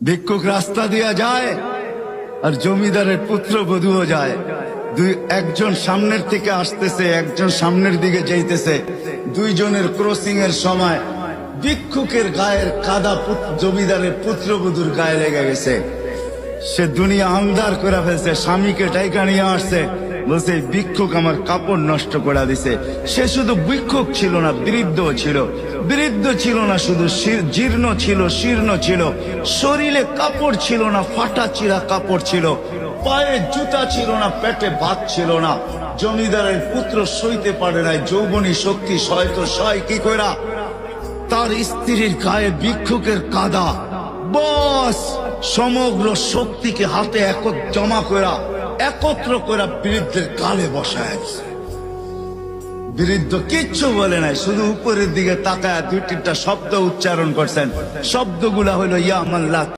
ভিক্ষুক রাস্তা দিয়া যায় আর জমিদারের পুত্রবধূও যায়। একজন সামনের থেকে আসতেছে, একজন সামনের দিকে যাইতেছে। দুইজনের ক্রসিং এর সময় ভিক্ষুকের গায়ের কাদা জমিদারের পুত্রবধূর গায়ে লেগে গেছে। সে দুনিয়া আন্দার করে ফেলছে, স্বামীকে টাইকা নিয়ে আসছে, বলছে ভিক্ষুক আমার কাপড় নষ্ট করে দিছে। সে শুধু ভিক্ষুক ছিল না, বৃদ্ধ ছিল। বৃদ্ধ ছিল না শুধু, জীর্ণ ছিল, শীর্ণ ছিল। শরীরে কাপড় ছিল না, ফাটা চিরা কাপড় ছিল। পায়ে জুতা ছিল না, পেটে ভাত ছিল না। জমিদারের পুত্র সইতে পারে নাই, যৌবনী শক্তি সয়তো সয় কি কইরা তার স্ত্রীর গায়ে ভিক্ষুকের কাদা। বস সমগ্র শক্তিকে হাতে জমা করা, একত্র করা বৃদ্ধের গালে বসায়। বৃদ্ধ কিচ্ছু বলে নাই, শুধু উপরের দিকে তাকায় দুই তিনটা শব্দ উচ্চারণ করছেন। শব্দগুলা হলো ইয়া মাল্লাহ।